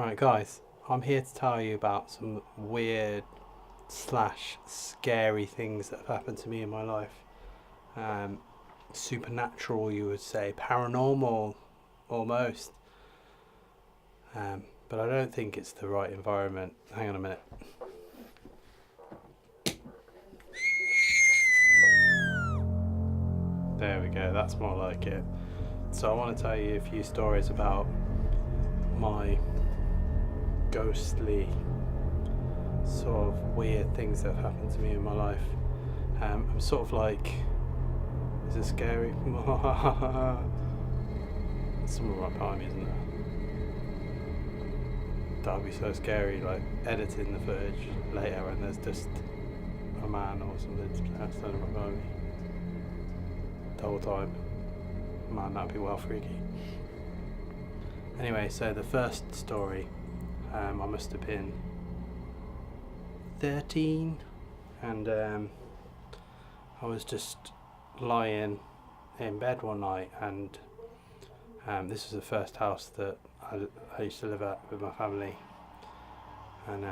Right, guys, I'm here to tell you about some weird slash scary things that have happened to me in my life. Um, Supernatural, you would say, paranormal, almost. But I don't think it's the right environment. Hang on a minute. There we go, that's more like it. So I want to tell you a few stories about my ghostly sort of weird things that have happened to me in my life. I'm sort of like, is it scary? Someone right behind me, isn't there? That would be so scary, like editing the footage later and there's just a man or something standing right behind me the whole time. Man, that'd be well freaky. Anyway, so the first story, I must have been 13, and I was just lying in bed one night, and this was the first house that I used to live at with my family, and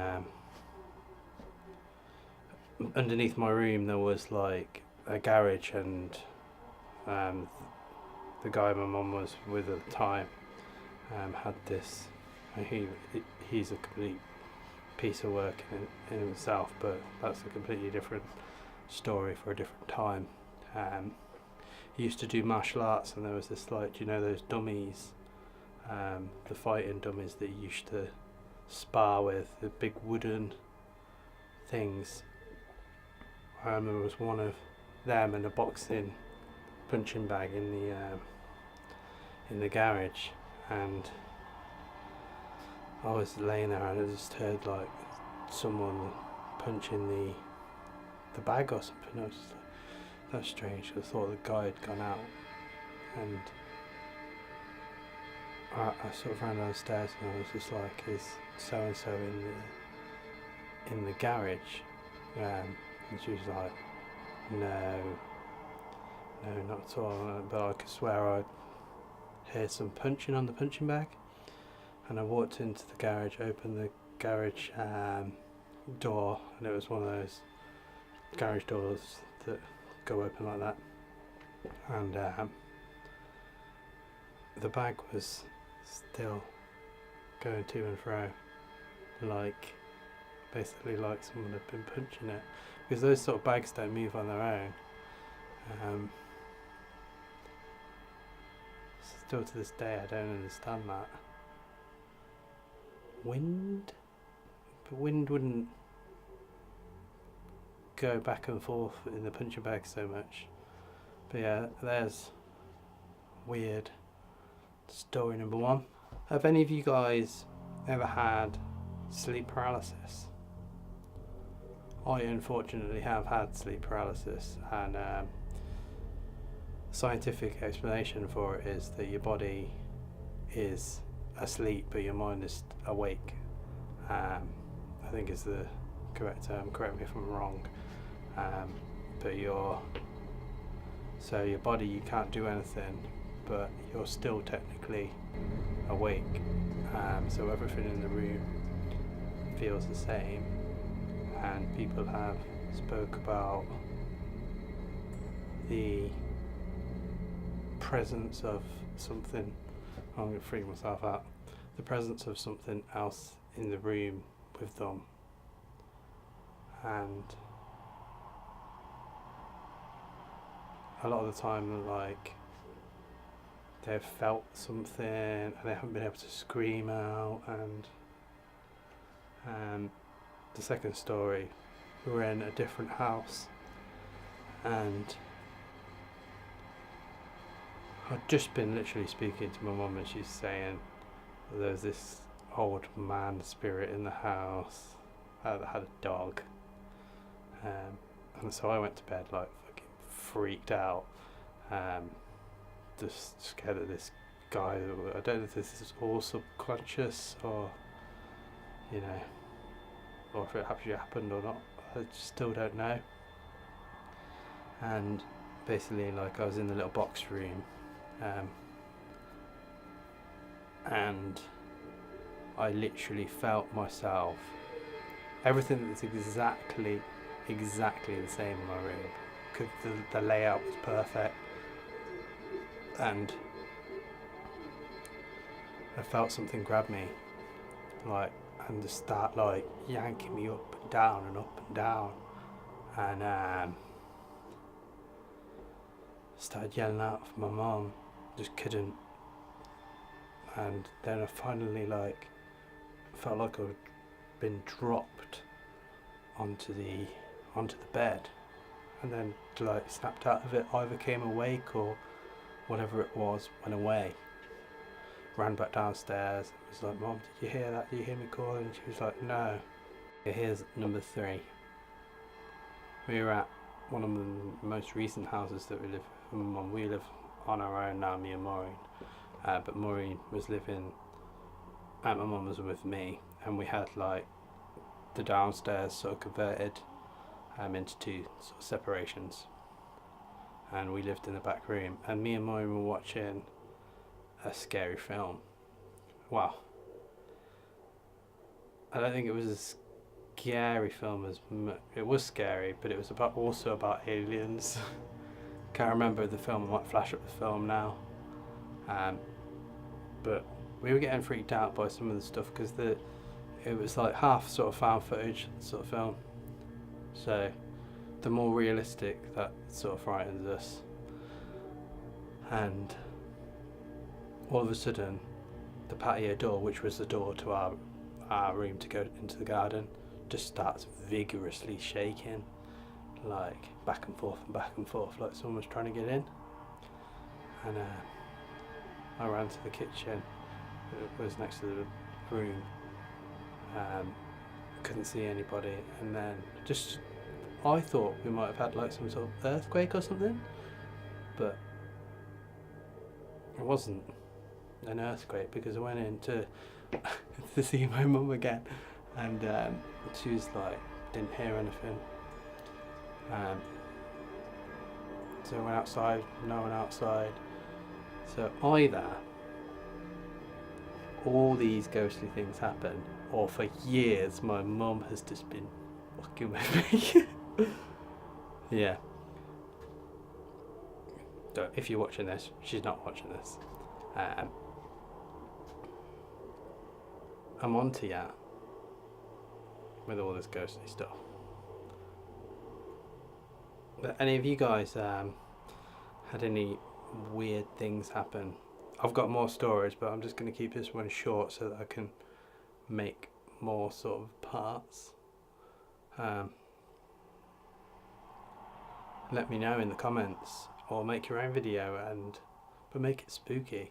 underneath my room there was like a garage, and the guy my mum was with at the time had this. He's a complete piece of work in himself, but that's a completely different story for a different time. He used to do martial arts, and there was this, like, do you know those dummies, the fighting dummies that you used to spar with, the big wooden things. There was one of them and a boxing punching bag in the garage, and I was laying there and I just heard like someone punching the bag or something. I was just like, that's strange. I thought the guy had gone out, and I sort of ran downstairs and I was just like, is so and so in the garage? And she was like, no, not at all. But I could swear I'd heard some punching on the punching bag. And I walked into the garage, opened the garage door, and it was one of those garage doors that go open like that. And the bag was still going to and fro, like basically like someone had been punching it, because those sort of bags don't move on their own. Still to this day I don't understand that. Wind? But wind wouldn't go back and forth in the punching bag so much. But yeah, there's weird story number one. Have any of you guys ever had sleep paralysis? I unfortunately have had sleep paralysis, and scientific explanation for it is that your body is asleep but your mind is awake. I think is the correct term. Correct me if I'm wrong. But your body, you can't do anything, but you're still technically awake. So everything in the room feels the same, and people have spoke about the presence of something. I'm going to freak myself out. The presence of something else in the room with them, and a lot of the time, like, they've felt something and they haven't been able to scream out. And the second story, we were in a different house, and I'd just been literally speaking to my mum, and she's saying there's this old man spirit in the house that had a dog. And so I went to bed like fucking freaked out, just scared of this guy. I don't know if this is all subconscious, or or if it actually happened or not. I still don't know. And basically, like, I was in the little box room, and I literally felt myself, everything was exactly the same in my room, because the layout was perfect, and I felt something grab me, like, and just start like yanking me up and down and up and down, and started yelling out for my mum, just couldn't, and then I finally like felt like I'd been dropped onto the bed, and then like snapped out of it, either came awake or whatever it was went away. Ran back downstairs, was like, Mom, did you hear that? Did you hear me calling? She was like, no. Here's number 3. We were at one of the most recent houses that we live in. We live on our own now, me and Maureen, but Maureen was living, and my mum was with me, and we had like the downstairs sort of converted into 2 sort of separations, and we lived in the back room, and me and Maureen were watching a scary film. Wow. I don't think it was a scary film as much. It was scary, but it was also about aliens. Can't remember the film. I might flash up the film now. But we were getting freaked out by some of the stuff, because it was like half sort of found footage sort of film. So the more realistic, that sort of frightens us. And all of a sudden, the patio door, which was the door to our room to go into the garden, just starts vigorously shaking, like back and forth, like someone was trying to get in. And I ran to the kitchen. It was next to the room. Couldn't see anybody, and then I thought we might have had like some sort of earthquake or something, but it wasn't an earthquake, because I went in to see my mum again, and she was like, didn't hear anything. So I went outside, no one outside. So either all these ghostly things happen, or for years my mum has just been fucking with me. Yeah. So if you're watching this, she's not watching this. I'm on to ya with all this ghostly stuff. But any of you guys had any weird things happen? I've got more stories, but I'm just going to keep this one short so that I can make more sort of parts. Let me know in the comments, or make your own video, but make it spooky.